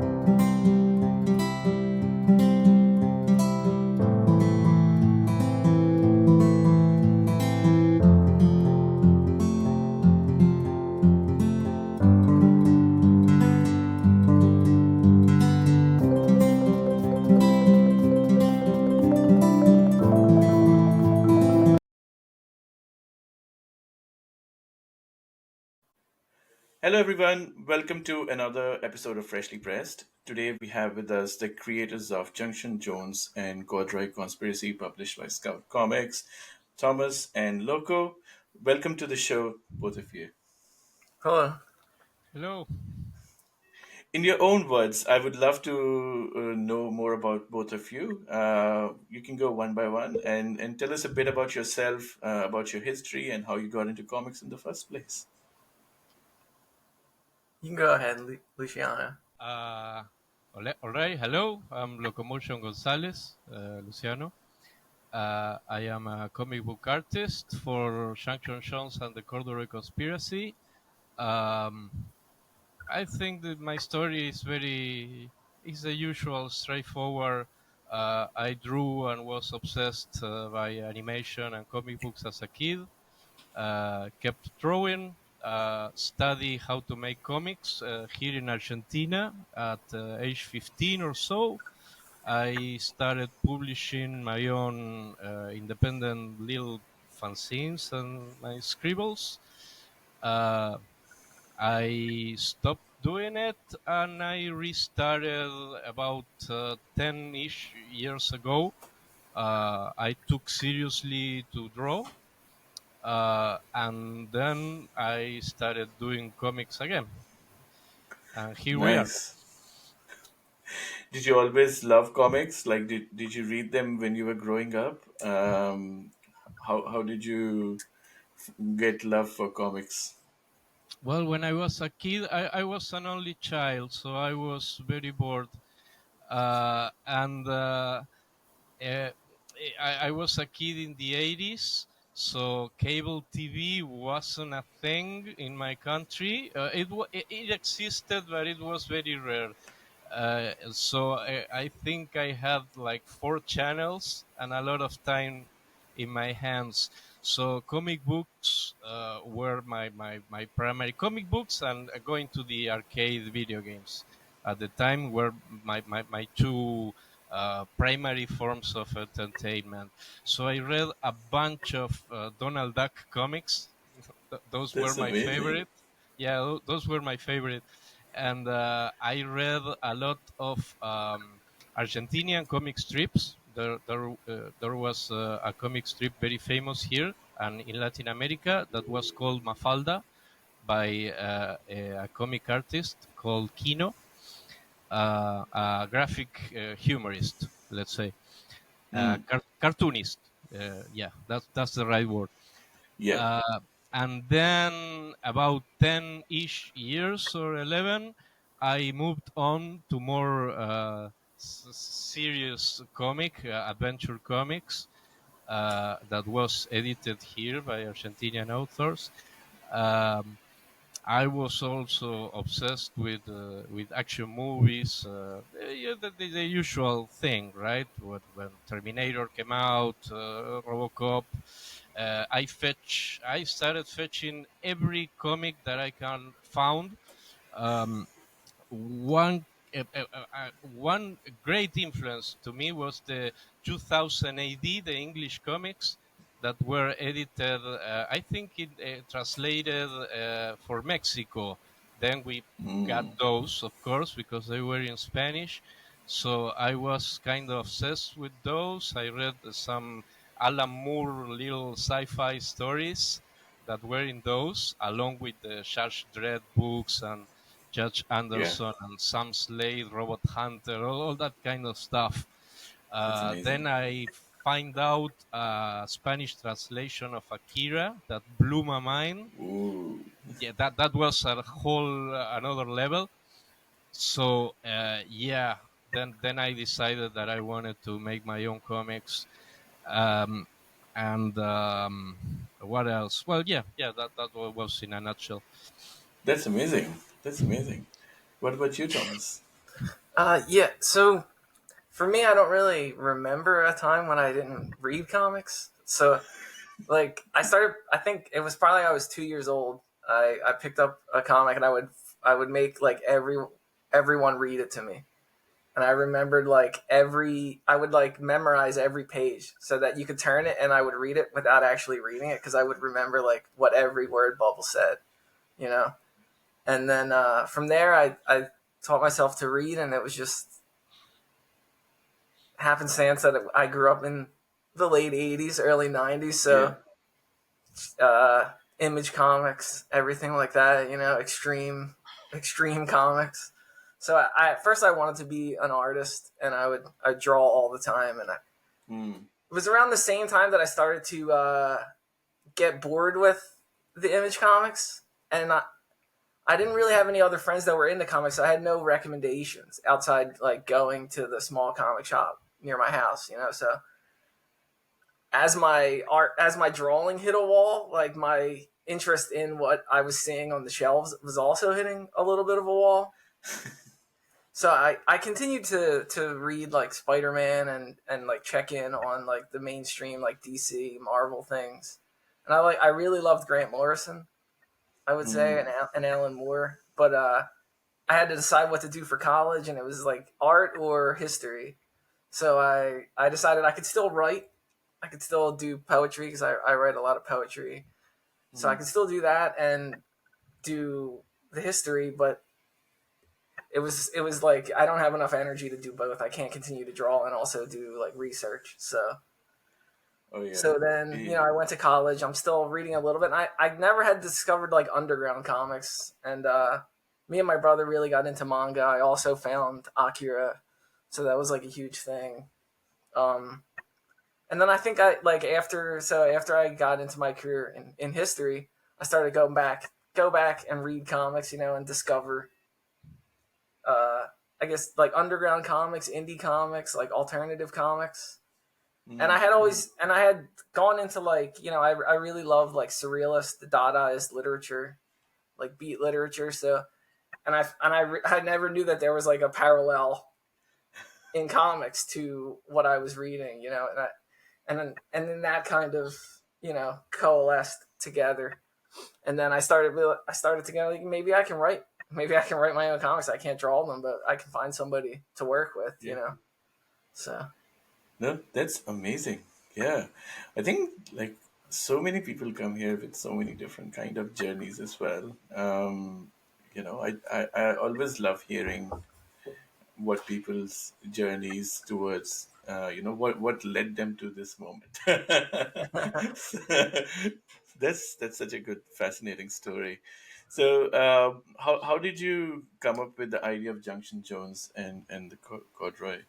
Hello, everyone. Welcome to another episode of Freshly Pressed. Today, we have with us the creators of Junction Jones and Corduroy Conspiracy, published by Scout Comics, Thomas and Loco. Welcome to the show, both of you. Hello. Hello. In your own words, I would love to know more about both of you. You can go one by one and tell us a bit about yourself, about your history, and how you got into comics in the first place. You can go ahead, Luciano. Uh, all right. Hello. I'm Locomotion Gonzalez, Luciano. I am a comic book artist for Shanction Jones and the Corduroy Conspiracy. Um, I think that my story is the usual, straightforward. I drew and was obsessed by animation and comic books as a kid. Kept drawing, study how to make comics here in Argentina at age 15 or so. I started publishing my own independent little fanzines and my scribbles. Uh, I stopped doing it and I restarted about 10 ish years ago. I took seriously to draw, and then I started doing comics again, and here we are. Nice. Did you always love comics? Like, did you read them when you were growing up? How did you get love for comics? Well, when I was a kid, I was an only child, so I was very bored. And uh, I was a kid in the 80s, so cable TV wasn't a thing in my country. It existed, but it was very rare. So I think I had like four channels and a lot of time in my hands. So comic books were my primary comic books, and going to the arcade video games at the time were my two primary forms of entertainment. So I read a bunch of Donald Duck comics. Those were That's my amazing. favorite. Yeah, those were my favorite. And I read a lot of Argentinian comic strips. There was a comic strip very famous here and in Latin America that was called Mafalda by a comic artist called Kino, a graphic humorist, let's say, Mm, cartoonist. Yeah, that's the right word. yeah. Uh, and then about 10-ish years or 11, I moved on to more serious comic, adventure comics, that was edited here by Argentinian authors. Um, I was also obsessed with action movies. Yeah, the usual thing, right? When Terminator came out, RoboCop. I started fetching every comic that I can found. Um, one great influence to me was the 2000 AD, the English comics that were edited. I think it translated for Mexico. Then we got Mm, those, of course, because they were in Spanish. So I was kind of obsessed with those. I read some Alan Moore little sci-fi stories that were in those, along with the Charles Dredd books and Judge yeah. Anderson and Sam Slade, Robot Hunter, all that kind of stuff. That's Then amazing. I find out a Spanish translation of Akira that blew my mind. Ooh. Yeah, that was a whole another level. So yeah, then I decided that I wanted to make my own comics. Um, and what else? Well, yeah, that was in a nutshell. That's amazing. That's amazing. What about you, Thomas? Yeah. So for me, I don't really remember a time when I didn't read comics. So like I started. I think it was probably I was 2 years old. I picked up a comic and I would make like everyone read it to me. And I remembered like I would like memorize every page so that you could turn it and I would read it without actually reading it because I would remember like what every word bubble said, you know. And then from there, I taught myself to read, and it was just happenstance that I grew up in the late '80s, early '90s, Yeah. so Image Comics, everything like that, extreme comics. So at first I wanted to be an artist, and I draw all the time, and Mm. it was around the same time that I started to get bored with the Image Comics, and I didn't really have any other friends that were into comics, so I had no recommendations outside like going to the small comic shop near my house, So as my drawing hit a wall, like my interest in what I was seeing on the shelves was also hitting a little bit of a wall. So I continued to read like Spider-Man and like check in on like the mainstream like DC Marvel things. And I really loved Grant Morrison, I would say, Mm. and Alan Moore, but I had to decide what to do for college, and it was like art or history. So I decided I could still write. I could still do poetry because I write a lot of poetry. So I Mm. could still do that and do the history, but it was like I don't have enough energy to do both. I can't continue to draw and also do like research. Oh yeah. So then, Yeah. I went to college. I'm still reading a little bit. And I never had discovered like underground comics. And me and my brother really got into manga. I also found Akira. So that was like a huge thing. Um, and then I think after I got into my career in history, I started go back and read comics, and discover, uh, I guess like underground comics, indie comics, like alternative comics. And Mm. Mm. I had gone into like, I really love like surrealist, Dadaist literature, like beat literature. So, I never knew that there was like a parallel in comics to what I was reading, and then that kind of, coalesced together. And then I started to go like, maybe I can write my own comics. I can't draw them, but I can find somebody to work with, Yeah. So, No, that's amazing. Yeah. I think like so many people come here with so many different kind of journeys as well. I always love hearing what people's journeys towards what led them to this moment. That's such a good fascinating story. So how did you come up with the idea of Junction Jones and the Corduroy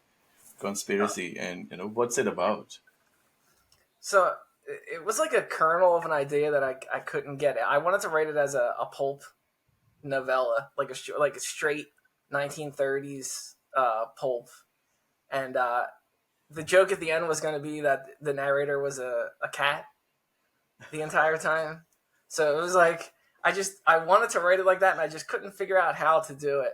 conspiracy, and what's it about? so it was like a kernel of an idea that I couldn't get. I wanted to write it as a pulp novella, like a straight 1930s pulp, and the joke at the end was going to be that the narrator was a cat the entire time. So it was like I wanted to write it like that, and I just couldn't figure out how to do it.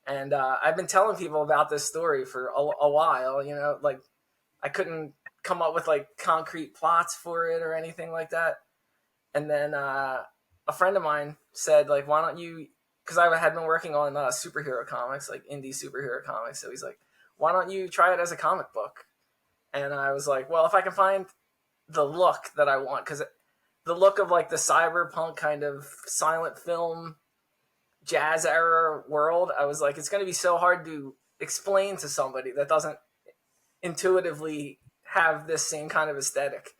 And I've been telling people about this story for a while. Like I couldn't come up with like concrete plots for it or anything like that. And then a friend of mine said, like, why don't you? Because I had been working on superhero comics, like indie superhero comics. So he's like, why don't you try it as a comic book? And I was like, well, if I can find the look that I want, because the look of like the cyberpunk kind of silent film jazz era world, I was like, it's going to be so hard to explain to somebody that doesn't intuitively have this same kind of aesthetic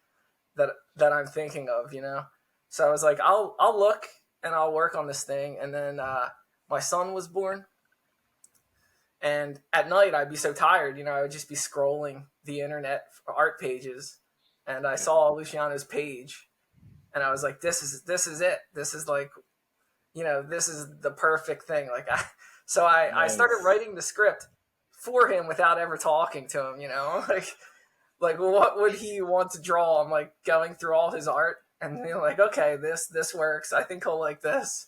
that I'm thinking of. So I was like, I'll look and I'll work on this thing. And then my son was born, and at night I'd be so tired, I would just be scrolling the internet for art pages, and I Yeah. saw Luciano's page, and I was like, this is it. This is like, this is the perfect thing. Like I started Nice. writing the script for him without ever talking to him. Like what would he want to draw? I'm like going through all his art, and being like, okay, this works. I think he'll like this.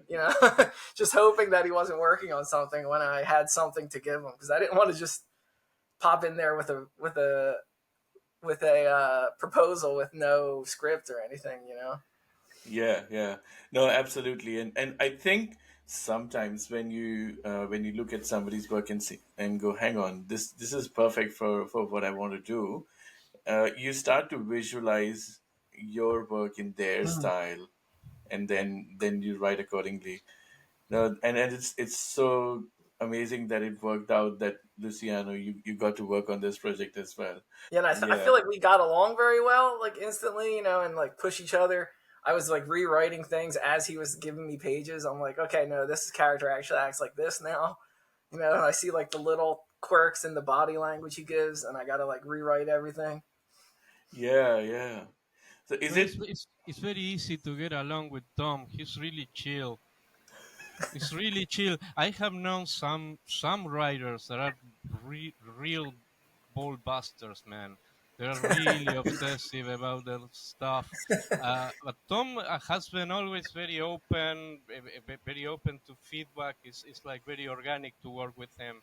You know, just hoping that he wasn't working on something when I had something to give him, because I didn't want to just pop in there with a proposal with no script or anything. You know. Yeah, yeah. No, absolutely. And I think sometimes when you look at somebody's work and see and go, hang on, this is perfect for what I want to do. You start to visualize your work in their Mm. style, and then you write accordingly. No, and it's so amazing that it worked out that Luciano, you got to work on this project as well. Yeah, and I Yeah. feel like we got along very well, like instantly, you know, and like push each other. I was like rewriting things as he was giving me pages. I'm like, okay, no, this character actually acts like this now, you know. And I see like the little quirks in the body language he gives, and I got to like rewrite everything. Yeah, yeah. So No, is it it's very easy to get along with Tom. He's really chill. It's really chill. I have known some writers that are real ball busters, man. They're really obsessive about their stuff. But Tom has been always very open, very open to feedback. It's like very organic to work with him.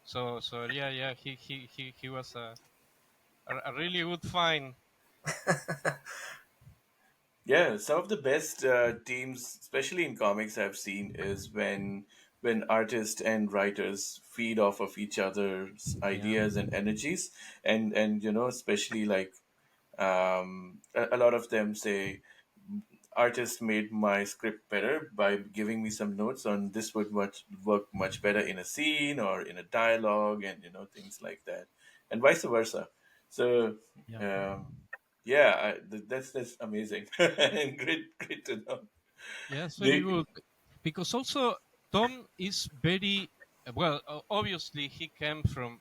So yeah. He was a really good find. Yeah, some of the best teams, especially in comics, I've seen is when artists and writers feed off of each other's Yeah, ideas and energies, and especially like a lot of them say artist made my script better by giving me some notes on this would work much better in a scene or in a dialogue, and things like that, and vice versa. So yeah. um, yeah, that's amazing and great to know. Yes, very The, good. Because also Tom is very well. Obviously, he came from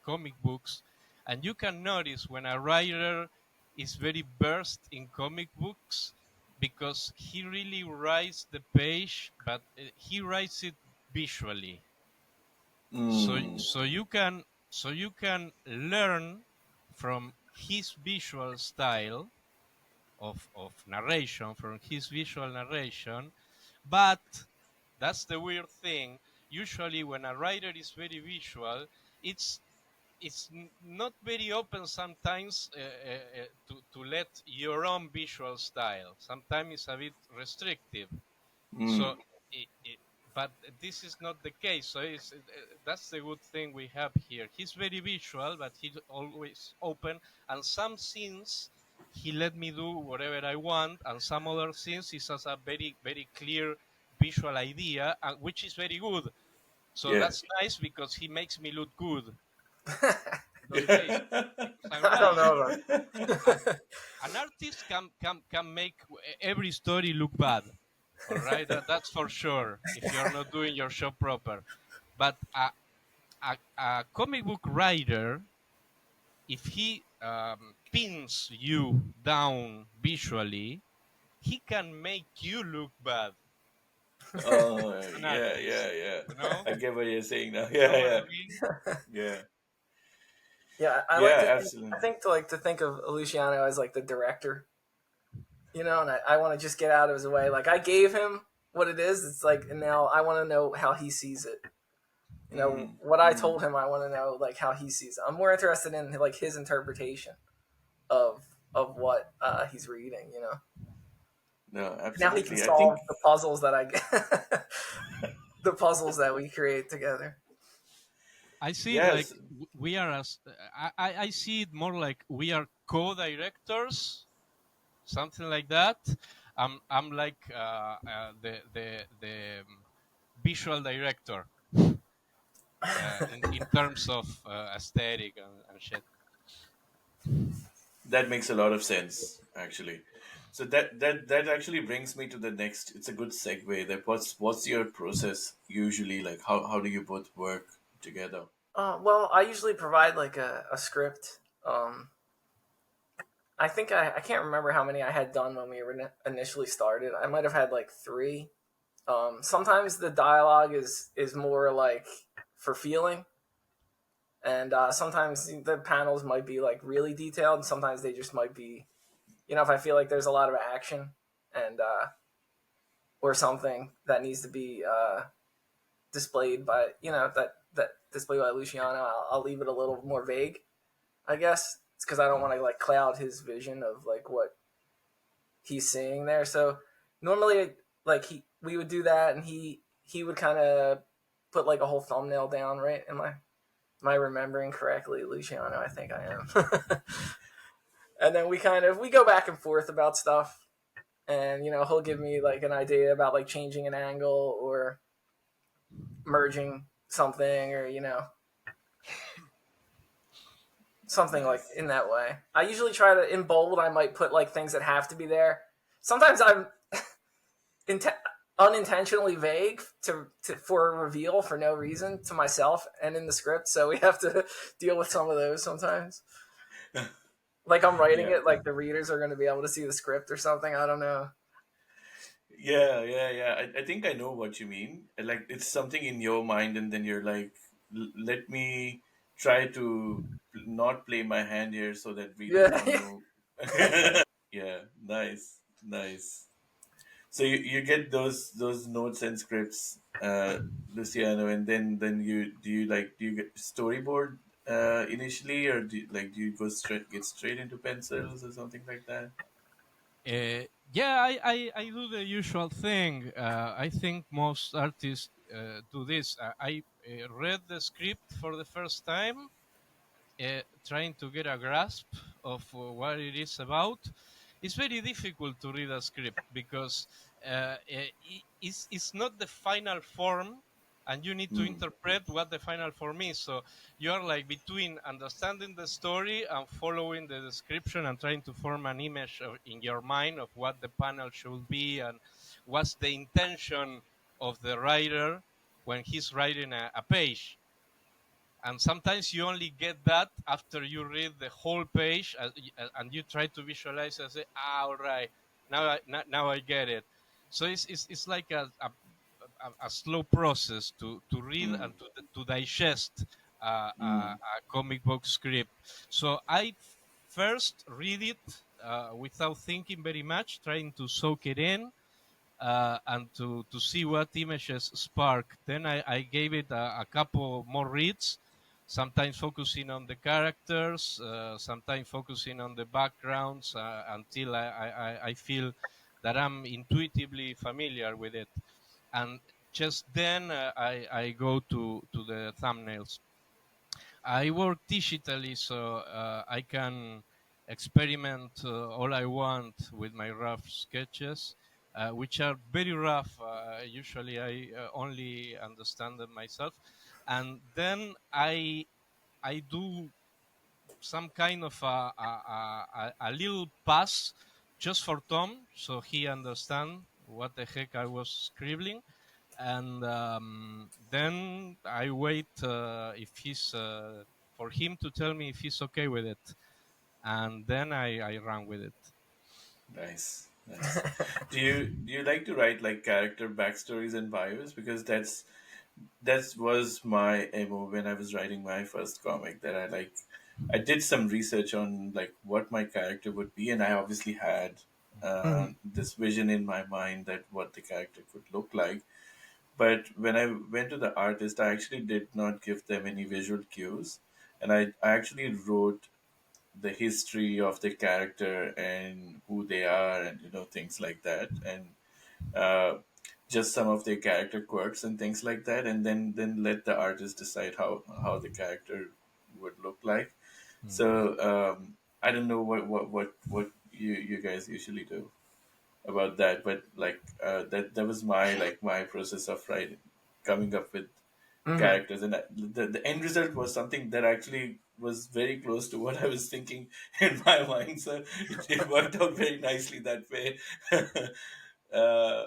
comic books, and you can notice when a writer is very versed in comic books because he really writes the page, but he writes it visually. So mm, you can learn from his visual style of narration, from his visual narration. But that's the weird thing. Usually, when a writer is very visual, it's not very open sometimes to let your own visual style. Sometimes it's a bit restrictive. mm, So, it, but this is not the case. So that's the good thing we have here. He's very visual, but he's always open. And some scenes he let me do whatever I want, and some other scenes he has a very clear visual idea, which is very good. So yeah. that's nice because he makes me look good in those cases Yeah. because I'm I don't right. know A- about. An artist can make every story look bad. All right, that's for sure. If you're not doing your job proper, but a comic book writer, if he pins you down visually, he can make you look bad Oh, as an yeah, artist. yeah, yeah. You know, I get what you're saying now. you know Yeah, what yeah, I mean? yeah, Yeah, I like yeah. to think. I Absolutely. think to like to think of Luciano as like the director, you know, and I want to just get out of his way. Like I gave him what it is. It's like, and now I want to know how he sees it. You know, Mm, what I mm. told him, I want to know like how he sees it. I'm more interested in like his interpretation of what he's reading. You know, No, now he can absolutely. I solve think the puzzles that the puzzles that we create together. I see it like yes. we are as I see it more like we are co-directors, something like that. I'm like the visual director in terms of aesthetic and shit. That makes a lot of sense, actually. So that actually brings me to the next. It's a good segue. That what's your process usually like? How do you both work together? Well, I usually provide like a script. I think I can't remember how many I had done when we were initially started. I might have had like three. Sometimes the dialogue is more like for feeling, and sometimes the panels might be like really detailed, and sometimes they just might be if I feel like there's a lot of action and or something that needs to be displayed by that displayed by Luciano, I'll leave it a little more vague. I guess it's because I don't want to like cloud his vision of like what he's seeing there. So normally, like we would do that, and he would kind of put like a whole thumbnail down, right? Am I remembering correctly, Luciano? I think I am. And then we go back and forth about stuff, and he'll give me like an idea about like changing an angle or merging something, or something like Nice. in that way. I usually try to, in bold, I might put like things that have to be there. Sometimes I'm unintentionally vague for a reveal for no reason to myself and in the script, so we have to deal with some of those sometimes. Like I'm writing Yeah. it, like the readers are going to be able to see the script or something. I don't know. Yeah. I think I know what you mean. Like it's something in your mind, and then you're like, Let me try to not play my hand here so that readers don't Yeah. know." Yeah, nice. So you get those notes and scripts, Luciano, and then do you get storyboard initially, or do you get straight into pencils or something like that? Yeah, I do the usual thing. I think most artists do this. I read the script for the first time, trying to get a grasp of what it is about. It's very difficult to read a script because it's not the final form, and you need to Mm, interpret what the final form is. So you are like between understanding the story and following the description and trying to form an image in your mind of what the panel should be and what's the intention of the writer when he's writing a page. And sometimes you only get that after you read the whole page, and you try to visualize and say, all right, now I get it. So it's like a slow process to read mm, and to digest mm, a comic book script. So I first read it without thinking very much, trying to soak it in, and to see what images spark. Then I gave it a couple more reads, sometimes focusing on the characters, sometimes focusing on the backgrounds, until I feel that I'm intuitively familiar with it. And just then I go to the thumbnails. I work digitally, so I can experiment all I want with my rough sketches, which are very rough. Usually, I only understand them myself, and then I do some kind of a little pass just for Tom, so he understand what the heck I was scribbling, and then I wait if he's for him to tell me if he's okay with it, and then I run with it. nice. Do you like to write like character backstories and bios? Because that was my MO when I was writing my first comic. That I did some research on like what my character would be, and I obviously had Mhm. this vision in my mind that what the character could look like. But when I went to the artist, I actually did not give them any visual cues, and I actually wrote the history of the character and who they are, and things like that, and uh, just some of their character quirks and things like that, and then let the artist decide how the character would look like. So I don't know what you guys usually do about that, but like that was my process of writing, coming up with Mhm. characters, and the end result was something that actually was very close to what I was thinking in my mind. So it worked out very nicely that way. uh,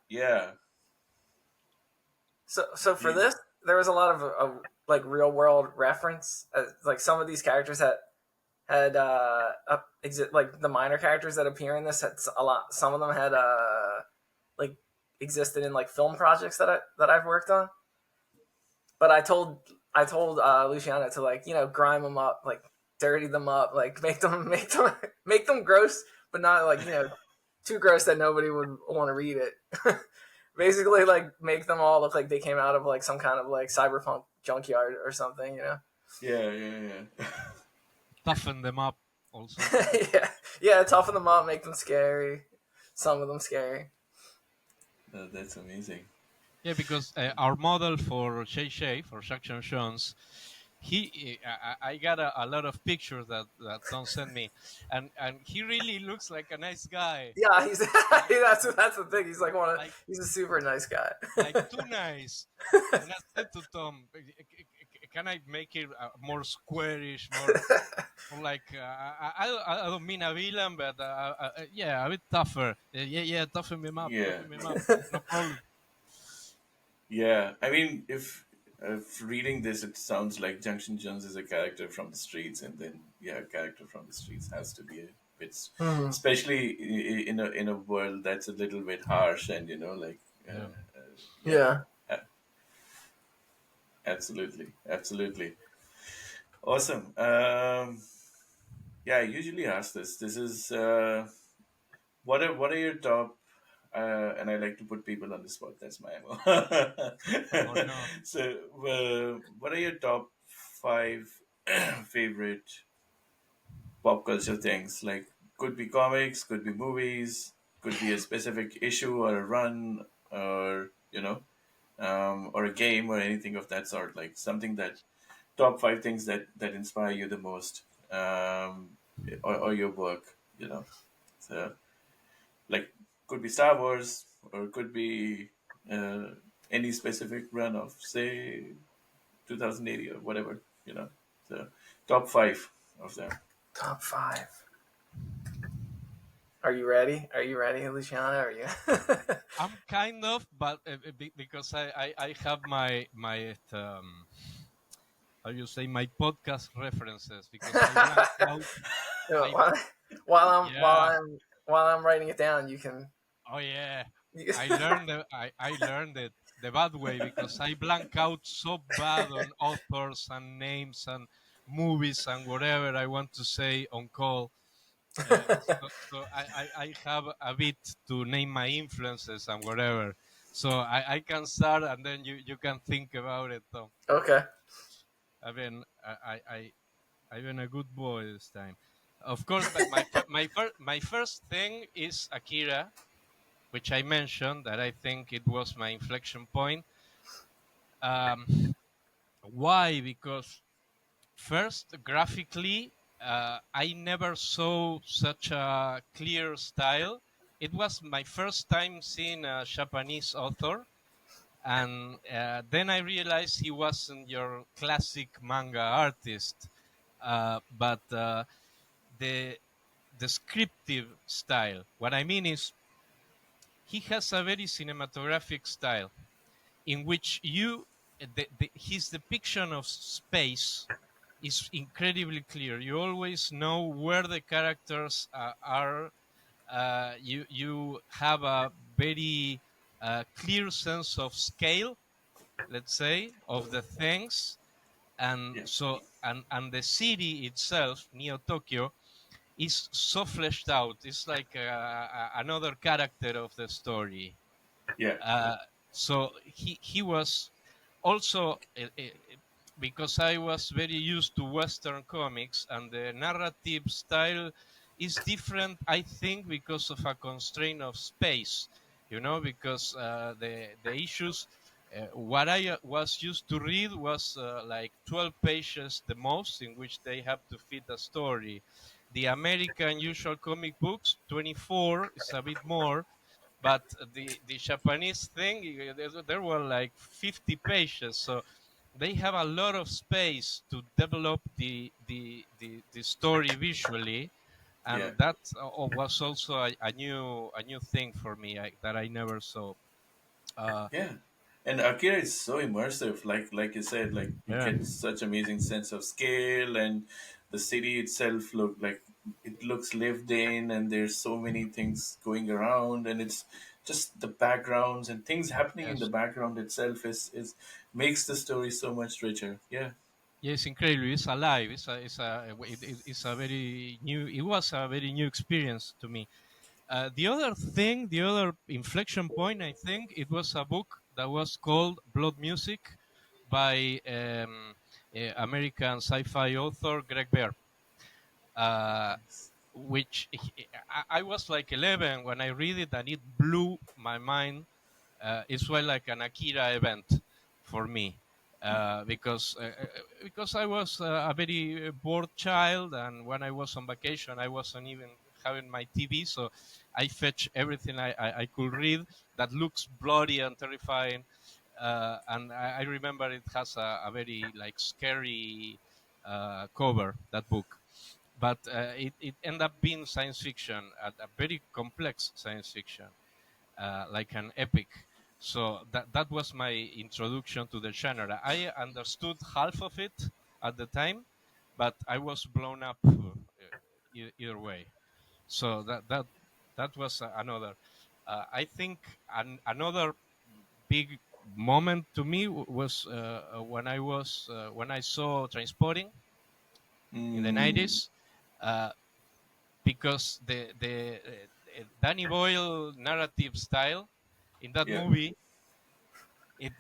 yeah. So Do for you, this, there was a lot of like real world reference. Like some of these characters had like the minor characters that appear in this had a lot. Some of them had like existed in like film projects that I've worked on. But I told Luciano to like grime them up, like dirty them up, like make them make them gross but not like too gross that nobody would want to read it. Basically, like make them all look like they came out of like some kind of like cyberpunk junkyard or something. Yeah, yeah, yeah. Toughen them up also. Yeah, yeah. Toughen them up, make them scary. Some of them scary. That's amazing. Yeah, because our model for Shay for Shaction Jones, I got a lot of pictures that Tom sent me, and he really looks like a nice guy. Yeah, he's that's the thing. He's like Like he's a super nice guy. too nice. And I said to Tom, can I make it more squarish, more like I don't mean a villain, but yeah, a bit tougher. Yeah, toughen him up, Yeah, toughen him up. No problem. yeah. I mean, if reading this, it sounds like Junction Jones is a character from the streets, and then yeah, a character from the streets has to be a bit, Mhm. especially in a world that's a little bit harsh, and like Yeah. yeah, Yeah. absolutely, absolutely, awesome. Yeah, I usually ask this. This is what are your top? And I like to put people on the spot. That's my MO. Oh no. So, what are your top five favorite pop culture things? Like, could be comics, could be movies, could be a specific issue or a run, or or a game or anything of that sort. Like something that top five things that inspire you the most, or your work. So like could be Star Wars or could be uh, any specific run of say 2080 or whatever. So top five of them. Top five. Are you ready? Are you ready, Luciano? Are you? I'm kind of, but because I have my how you say, my podcast references, because I blank out. No, I while Yeah. I'm writing it down, you can. Oh yeah. You, I learned it the bad way, because I blank out so bad on authors and names and movies and whatever I want to say on call. So I have a bit to name my influences and whatever. So I can start, and then you can think about it, Tom. okay. I mean, I've been a good boy this time. Of course, my first thing is Akira, which I mentioned that I think it was my inflection point. Um, why? Because first, graphically, I never saw such a clear style. It was my first time seeing a Japanese author, and then I realized he wasn't your classic manga artist, but the descriptive style. What I mean is, he has a very cinematographic style in which his depiction of space is incredibly clear. You always know where the characters are. You have a very clear sense of scale, let's say, of the things, and Yeah, and the city itself, Neo Tokyo, is so fleshed out. It's like another character of the story. yeah, Uh, so he was also, because I was very used to Western comics, and the narrative style is different, I think, because of a constraint of space. Because the issues. What I was used to read was like 12 pages the most, in which they have to fit a story. The American usual comic books, 24, is a bit more, but the Japanese thing, there were like 50 pages, so they have a lot of space to develop the story visually, yeah. and that was also a new thing for me, that I never saw. Uh, Yeah, and Akira is so immersive. Like you said, like you yeah, get such amazing sense of scale, and the city itself looks lived in, and there's so many things going around, and it's just the backgrounds and things happening in the yes, background itself is makes the story so much richer. Yeah, Yeah, it's incredible. It's alive. It's a very new. It was a very new experience to me. The other thing, the other inflection point, I think, it was a book that was called Blood Music by American sci-fi author Greg Bear. Uh, which I was like 11 when I read it, and it blew my mind. It's well like an Akira event for me, because I was a very bored child, and when I was on vacation, I wasn't even having my TV, so I fetch everything I could read that looks bloody and terrifying. And I remember it has a very like scary cover, that book, but it ended up being science fiction, a very complex science fiction, like an epic. So that was my introduction to the genre. I understood half of it at the time, but I was blown up either way. So that was another. I think another big moment to me was when I saw Transporting in the Mm, 90s, uh, because the Danny Boyle narrative style in that yeah. movie,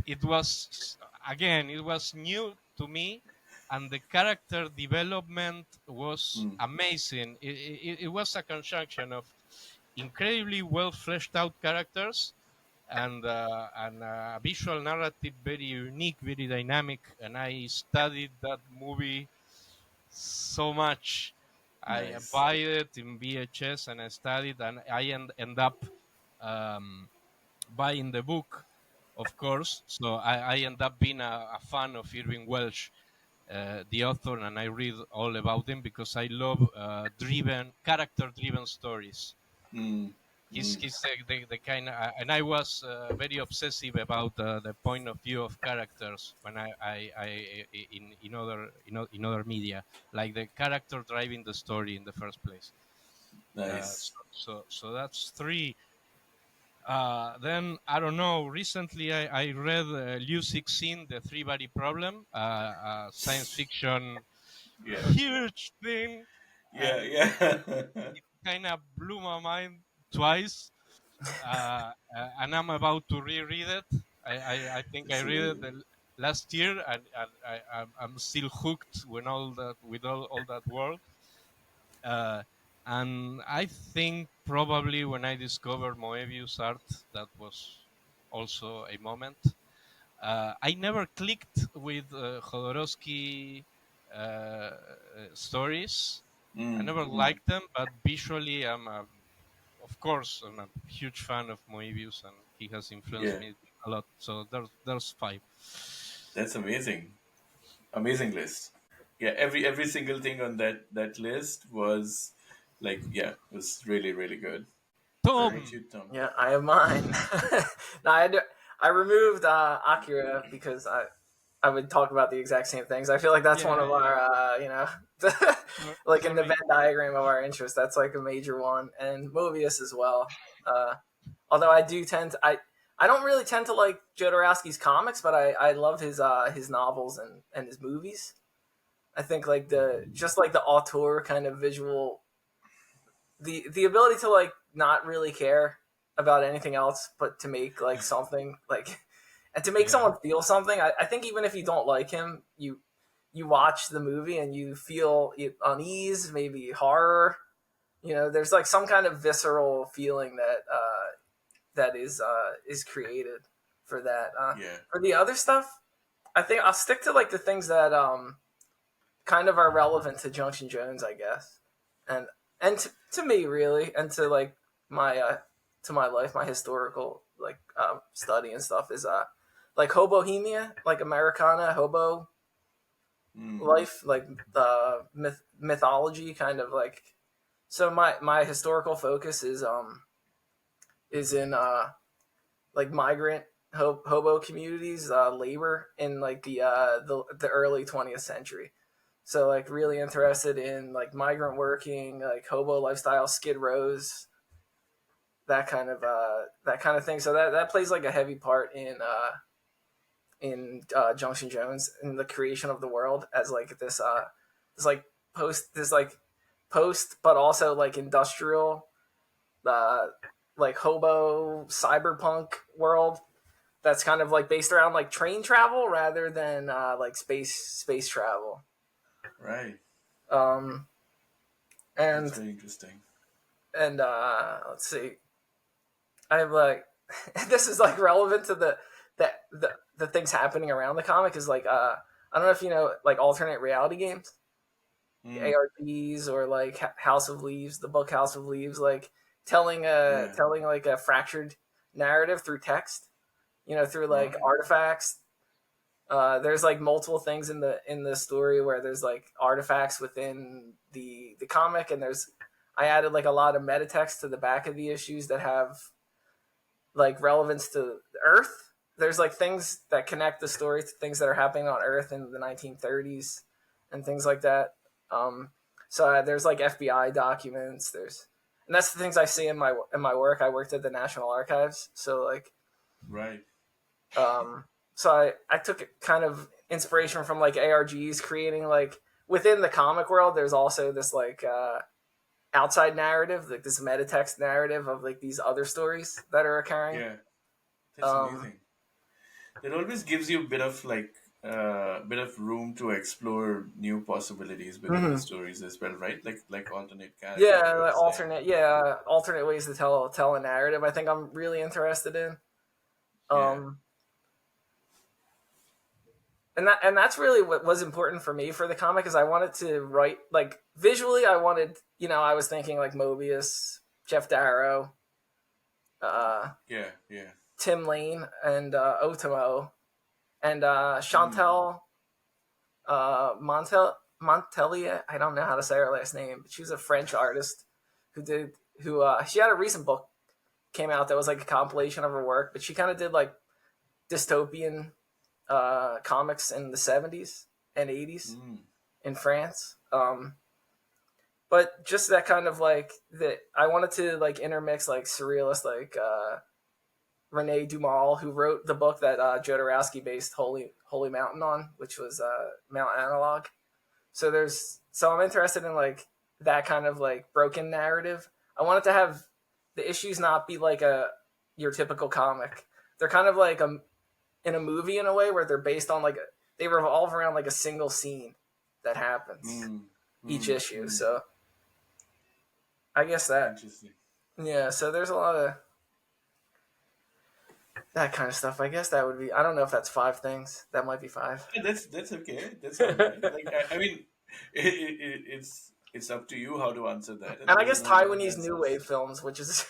it was, again, it was new to me, and the character development was Mm, amazing. It was a conjunction of incredibly well fleshed out characters and visual narrative very unique, very dynamic. And I studied that movie so much. I nice. buy it in VHS and I studied, and I end up um, buying the book, of course. So I end up being a fan of Irving Welsh, the author, and I read all about him because I love character-driven stories. Mm, mm, He's the kind of, and I was very obsessive about the point of view of characters when in other media, like the character driving the story in the first place. nice. So that's three. Then I don't know. Recently, I read Liu Cixin, The Three Body Problem, science fiction Yeah. huge thing, Yeah, and yeah. it kind of blew my mind twice. And I'm about to reread it. I think I It's read it amazing. last year, and I'm still hooked with all that world. Uh, and I think probably when I discovered Moebius art, that was also a moment. I never clicked with Jodorowsky stories. I Mm, never mm, liked them, but visually, of course, I'm a huge fan of Moebius, and he has influenced yeah, me a lot. So there's five. that's amazing. Amazing list. Yeah, every single thing on that list was like, yeah, was really really good. What about Tom. you, Tom? Yeah, I have mine. no, I removed Akira because I would talk about the exact same things. I feel like that's one Yeah, of yeah. our like in the Sorry. Venn diagram of our interest. That's like a major one, and Mobius as well. Although I do tend to, I don't really tend to like Jodorowsky's comics, but I love his novels and his movies. I think like the just like the auteur kind of visual, the ability to like not really care about anything else but to make like something like and to make Yeah, someone feel something. I think even if you don't like him, you watch the movie and you feel unease, maybe horror. There's like some kind of visceral feeling that is created for that. Yeah, For the other stuff, I think I'll stick to like the things that kind of are relevant to Junction Jones, I guess, and to me really, and to like my to my life, my historical like study and stuff is like Hobohemia, like Americana hobo mm, life, like mythology, kind of like. So my historical focus is in like migrant hobo communities, labor in like the early 20th century. So like really interested in like migrant working, like hobo lifestyle, skid rows, that kind of thing. So that plays like a heavy part in Junction Jones in the creation of the world as like this like post, but also like industrial, uh, like hobo cyberpunk world that's kind of like based around like train travel rather than like space travel. Right. Um, That's and very interesting. let's see, I have like this is like relevant to the things happening around the comic is like I don't know if you know like alternate reality games, Mm. ARGs, or like House of Leaves, the book House of Leaves, like Yeah. telling like a fractured narrative through text, through like Right. artifacts. There's like multiple things in the story where there's like artifacts within the comic, and I added like a lot of meta text to the back of the issues that have like relevance to Earth. There's like things that connect the story to things that are happening on Earth in the 1930s and things like that. Um, so there's like FBI documents. And that's the things I see in my work. I worked at the National Archives, so like Right. um, so I took kind of inspiration from like ARGs creating like within the comic world. There's also this like outside narrative, like this meta text narrative of like these other stories that are occurring. Yeah. That's Um, amazing. It always gives you a bit of bit of room to explore new possibilities within the mhm. stories as well, right? Like alternate Yeah, like characters and alternate ways to tell a narrative. I think I'm really interested in. yeah. Um, and that's really what was important for me for the comic is I wanted to write like visually. I wanted, I was thinking like Mobius, Jeff Darrow, uh, Yeah, yeah. Tim Lane, and Otomo, and Mm. Chantal Montelia. I don't know how to say her last name, but she was a French artist who she had a recent book came out that was like a compilation of her work, but she kind of did like dystopian comics in the 70s and 80s Mm. in France. But just that kind of like that I wanted to like intermix like surrealist like Rene Dumal, who wrote the book that Jodorowsky based Holy Mountain on, which was Mount Analog. So I'm interested in like that kind of like broken narrative. I want it to have the issues not be like a your typical comic. They're kind of like in a movie in a way where they're based on they revolve around like a single scene that happens Mm. each Mm. issue. Mm. So I guess that Interesting. yeah. So there's a lot of that kind of stuff. I guess that would be. I don't know if that's five things. That might be five. Yeah, that's okay. That's all right. I mean, it's up to you how to answer that, and And I there's guess no wrong Taiwanese New answers. Wave films, which is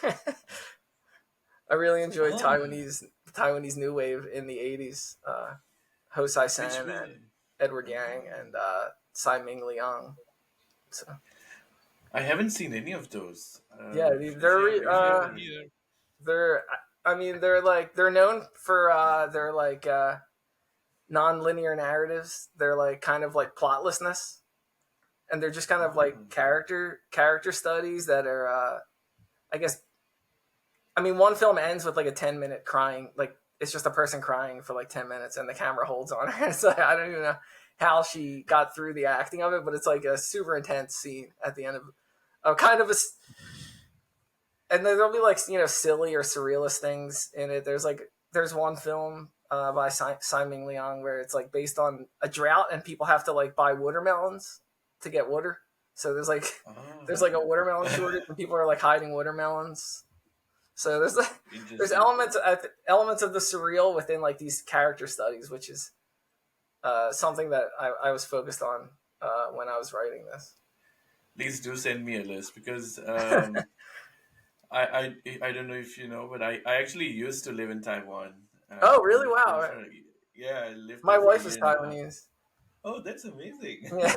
I really enjoyed Oh, Taiwanese New Wave in the '80s. Ho Sai which Sen and one? Edward Yang Oh, and Tsai Ming Liang. So I haven't seen any of those. yeah, If you have Me they're any, neither. they're I mean they're known for their like non-linear narratives. They're like kind of like plotlessness, and they're just kind of like oh, character studies that are I guess I mean one film ends with like a 10-minute crying, like it's just a person crying for like 10 minutes and the camera holds on her. It's like I don't even know how she got through the acting of it, but it's like a super intense scene at the end of kind of a and there'll be like silly or surrealist things in it. There's one film by Simon Leong where it's like based on a drought and people have to like buy watermelons to get water. So there's like a watermelon shortage and people are like hiding watermelons. So there's interesting. elements of the surreal within like these character studies, which is something that I was focused on when I was writing this. Please do send me a list because I don't know if you know, but I actually used to live in Taiwan. Oh, I really? lived there Wow. for yeah, I lived My there for a wife is year and a half. Taiwanese. Oh, that's amazing. Yeah.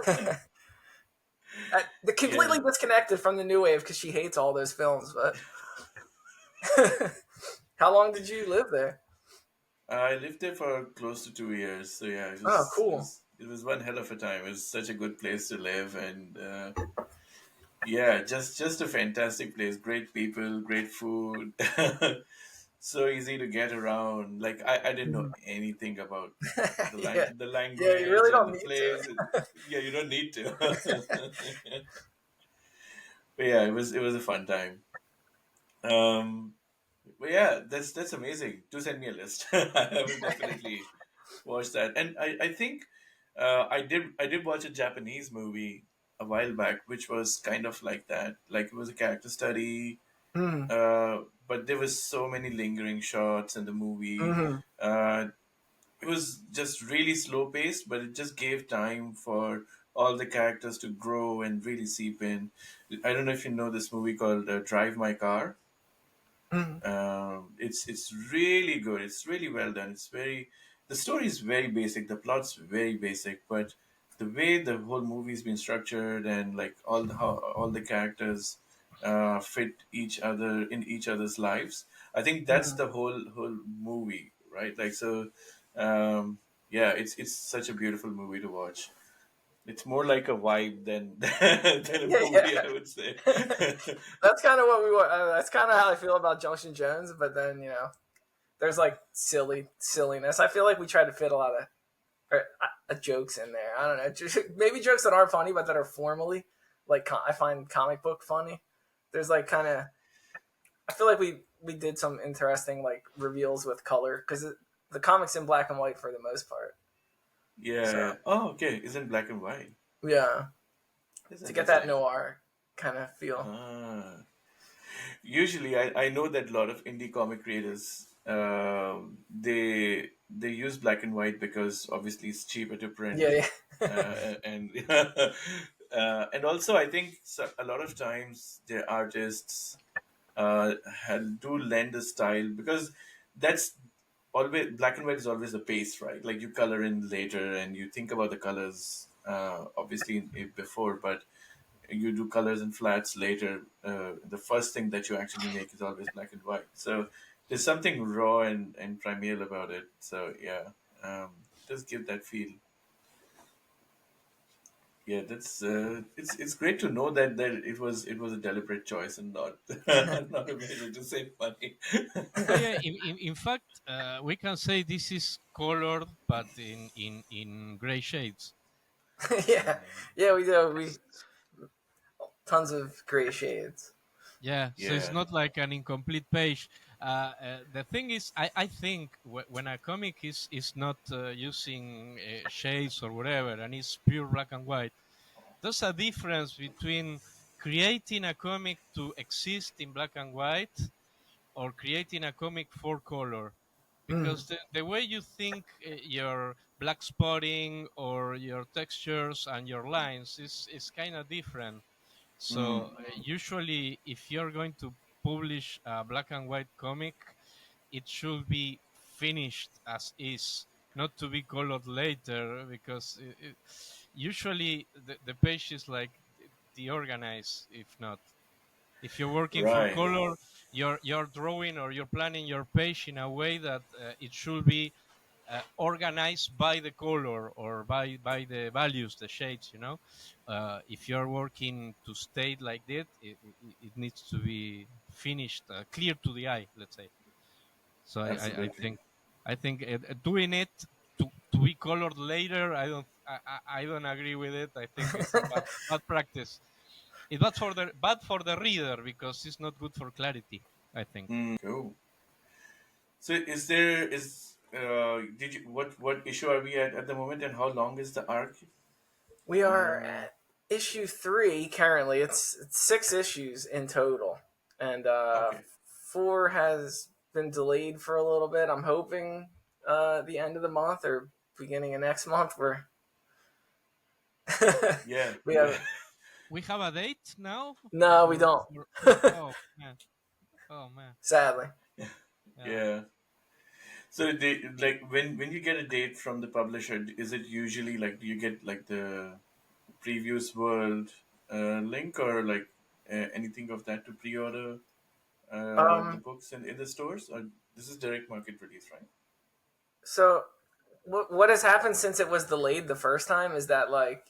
They're Yeah, completely disconnected from the new wave because she hates all those films. But how long did you live there? I lived there for close to 2 years. So yeah, Oh, cool. it was one hell of a time. It was such a good place to live, and yeah, just a fantastic place. Great people, great food. so easy to get around. Like I didn't know Mhm. anything about Yeah, the yeah. You really language and don't the need to. place. Yeah, you don't need to. But yeah, it was a fun time. Um, but yeah, that's amazing. Do send me a list. I will definitely watch that. And I think I did watch a Japanese movie a while back, which was kind of like that. Like it was a character study, Mm, but there was so many lingering shots in the movie. hmm. It was just really slow paced, but it just gave time for all the characters to grow and really seep in. I don't know if you know this movie called Drive My Car. Hmm. It's really good. It's really well done. The story is very basic. The plot's very basic, but the way the whole movie's been structured and like how all the characters fit each other in each other's lives, I think that's Hmm. the whole movie, right? Like so, um, yeah, it's such a beautiful movie to watch. It's more like a vibe than than a Yeah, movie, yeah. I would say. That's kind of what we want. That's kind of how I feel about Junction Jones. But then there's like silliness. I feel like we try to fit a lot of jokes in there. I don't know, maybe jokes that aren't funny, but that are formally like I find comic book funny. There's like kind of I feel like we did some interesting like reveals with color because the comics in black and white for the most part. Yeah, So yeah. Oh, okay. It's in black and white. yeah, That's to get that interesting. noir kind of feel. Ah. Usually, I know that a lot of indie comic creators, they use black and white because obviously it's cheaper to print, Yeah, yeah. and and also I think a lot of times the artists do lend a style because that's always black and white is always the base, right? Like you color in later and you think about the colors obviously before, but you do colors and flats later. The first thing that you actually make is always black and white. So there's something raw and primeval about it. So yeah, it does give that feel. Yeah, it's great to know that it was a deliberate choice and not not a measure to save money. Yeah, yeah. In fact, we can say this is colored, but in gray shades. Yeah, yeah. We do. We tons of gray shades. Yeah, so it's Yeah. not like an incomplete page. The thing is, I think when a comic is not using shades or whatever, and it's pure black and white, there's a difference between creating a comic to exist in black and white or creating a comic for color. Mm, Because the way you think your black spotting or your textures and your lines is kind of different. So Mm, usually, if you're going to publish a black and white comic, it should be finished as is, not to be colored later. Because usually the page is like deorganized. If not, if you're working for right. color, you're drawing or you're planning your page in a way that it should be organized by the color or by the values, the shades. If you're working to state like that, it needs to be finished, clear to the eye. Let's say. So I Absolutely. think doing it to be colored later, I don't agree with it. I think it's a bad practice. It's bad for the reader because it's not good for clarity, I think. Cool. So did you what issue are we at the moment and how long is the arc? we are Uh, at issue 3 currently. It's 6 issues in total, and okay. 4 has been delayed for a little bit. I'm hoping the end of the month or beginning of next month. Yeah, We yeah. have We have a date now no, we for, don't. oh man, oh man, Sadly. yeah. Yeah. So like when you get a date from the publisher, is it usually like do you get like the previous world link or like anything of that to pre-order the Um. books in the stores? Or this is direct market release, right? So what has happened since it was delayed the first time is that like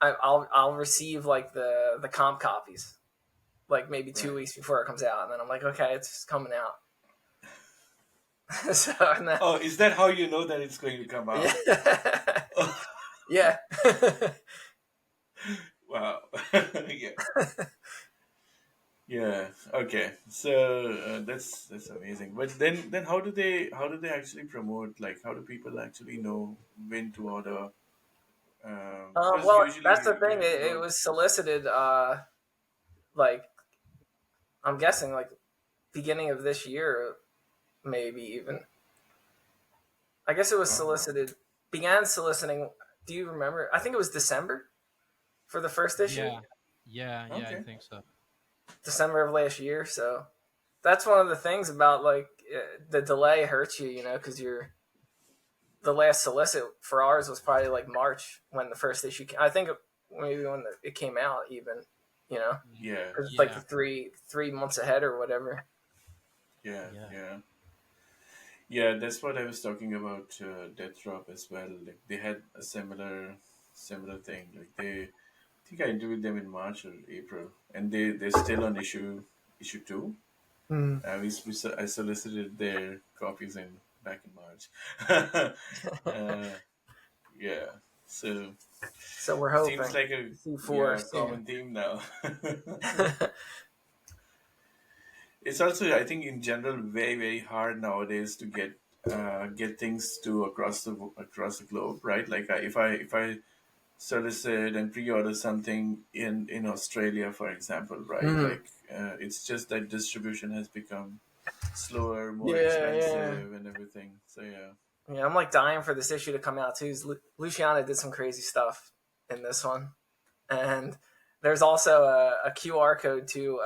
I'll receive like the comp copies like maybe two Right. weeks before it comes out, and then I'm like, okay, it's coming out. So no. Oh, is that how you know that it's going to come out? Yeah. Yeah. Wow. Yeah. Yeah. Okay. So that's amazing. But then how do they actually promote? Like, how do people actually know when to order? Because Well, that's the usually we thing. have to It go. was solicited, like I'm guessing, like beginning of this year, maybe even. I guess it was Oh, solicited. Began soliciting. Do you remember? I think it was December for the first issue. Yeah, yeah, I okay. think so. December of last year. So that's one of the things about like the delay hurts you, because the last solicit for ours was probably like March when the first issue. I think maybe when it came out, even, you know, Yeah. because it's like the Yeah, three months ahead or whatever. Yeah. yeah. Yeah. Yeah, that's what I was talking about. Death Drop as well. Like they had a similar thing. Like I think I interviewed them in March or April, and they're still on issue two. Mm. I solicited their copies in back in March. uh, yeah, so So we're seems hoping like a to see four yeah soon. common theme now. It's also, I think, in general, very hard nowadays to get things to across the globe, right? Like if I solicit and pre-order something in Australia, for example, right? Mm. Like it's just that distribution has become slower, more Yeah, yeah. expensive, and everything. So yeah. Yeah, I'm like dying for this issue to come out too. Luciano did some crazy stuff in this one, and there's also a QR code to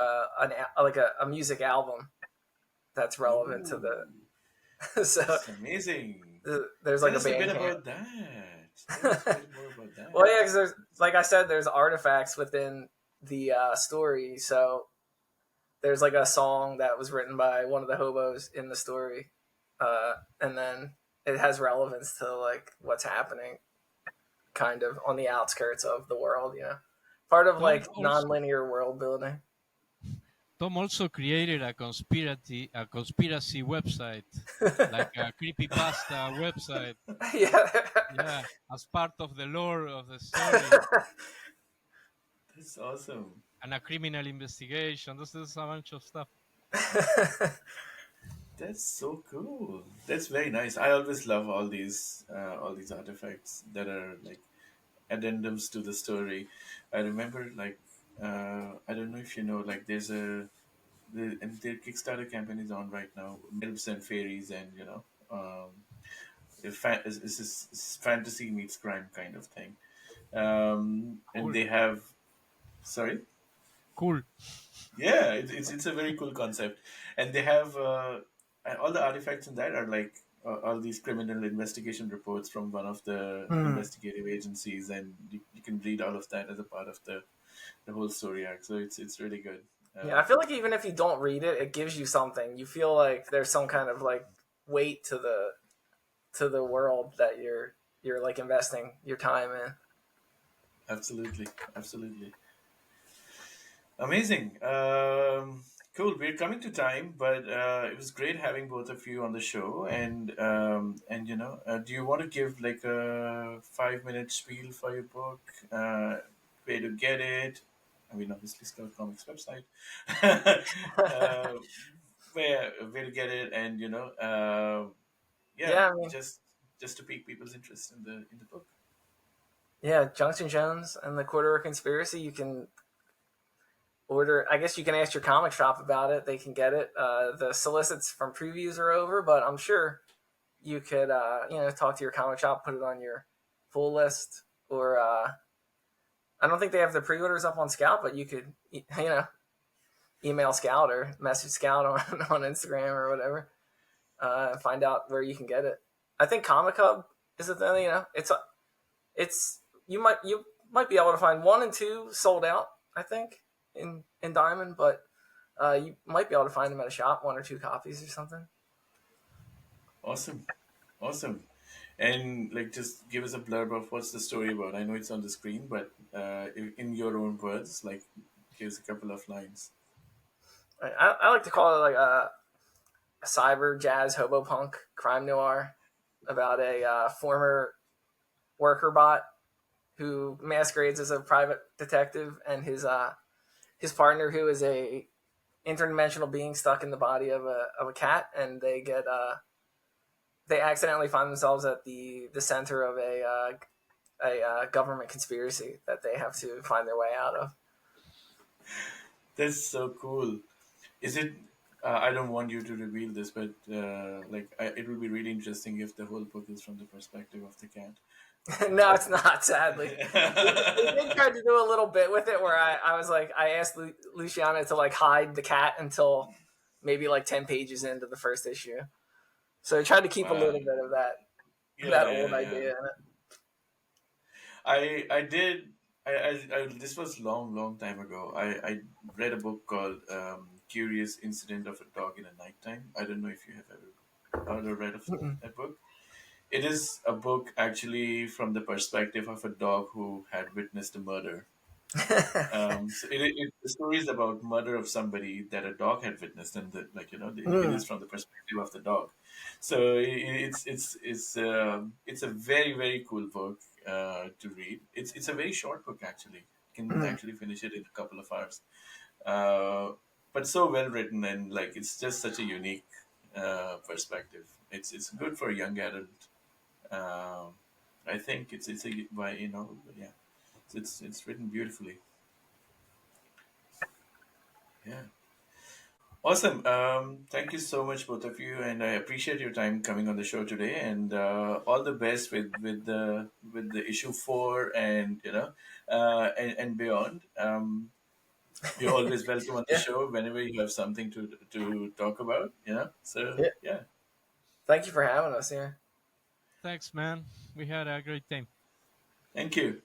like a music album that's relevant to Ooh, the. So that's amazing. there's like Tell a us a bit band camp. about that. Tell us a bit more about Well, that. yeah, because there's, like I said, there's artifacts within the story. So there's like a song that was written by one of the hobos in the story, and then it has relevance to like what's happening, kind of on the outskirts of the world. Part of Tom like also non-linear world building. Tom also created a conspiracy website, like a creepypasta website. Yeah. Yeah, as part of the lore of the story That's awesome. and a criminal investigation. This is a bunch of stuff. That's so cool. That's very nice. I always love all these artifacts that are like addendums to the story. I remember like I don't know if you know, like and their Kickstarter campaign is on right now. Elves and fairies, and it's fantasy meets crime kind of thing. And Cool, they have, sorry. cool. Yeah, it's a very cool concept, and they have all the artifacts in that are like all these criminal investigation reports from one of the Hmm. investigative agencies, and you can read all of that as a part of the whole story arc. So it's really good. Yeah, I feel like even if you don't read it, it gives you something. You feel like there's some kind of like weight to the world that you're like investing your time in. Absolutely, absolutely. Amazing. Cool. We're coming to time, but it was great having both of you on the show. And do you want to give like a 5 minute spiel for your book? Where to get it? I mean, obviously, Scout Comics website. uh, where to get it, and yeah, Yeah, I mean, just to pique people's interest in the book. yeah, Junction Jones and the Quarter Conspiracy. You can order. I guess you can ask your comic shop about it. They can get it. The solicits from previews are over, but I'm sure you could, talk to your comic shop, put it on your full list, or I don't think they have the pre-orders up on Scout, but you could, email Scout or message Scout on on Instagram or whatever, and find out where you can get it. I think Comic Hub is a thing. It's you might be able to find one and two sold out. I think in Diamond, but you might be able to find them at a shop, one or two copies or something. Awesome, awesome. And like, just give us a blurb of what's the story about. I know it's on the screen, but in your own words, like, give us a couple of lines. I like to call it like cyber jazz hobo punk crime noir about a former worker bot who masquerades as a private detective, and his partner, who is a interdimensional being stuck in the body of a cat, and they accidentally find themselves at the center of a government conspiracy that they have to find their way out of. That's so cool. Is it? I don't want you to reveal this, but it will be really interesting if the whole book is from the perspective of the cat. No, it's not. Sadly, they did try to do a little bit with it, where I was like, I asked Luciano to like hide the cat until maybe like 10 pages into the first issue. So I tried to keep a Wow. little bit of Yeah, that yeah, old yeah. idea in it. I did. This was long time ago. I read a book called "Curious Incident of a Dog in a Nighttime." I don't know if you have ever heard or read of that book. It is a book actually from the perspective of a dog who had witnessed a murder. The story is about murder of somebody that a dog had witnessed, and it is from the perspective of the dog. So it's a very cool book to read. It's a very short book actually. You can actually finish it in a couple of hours. Uh, but so well written, and like it's just such a unique perspective. It's good for a young adult. Um, I think it's a by yeah. It's written beautifully. Yeah. Awesome. Thank you so much, both of you, and I appreciate your time coming on the show today. And all the best with the issue 4, and and beyond. You're always welcome on the Yeah, show whenever you have something to talk about. So yeah. yeah. Thank you for having us here. Thanks, man. We had a great time. Thank you.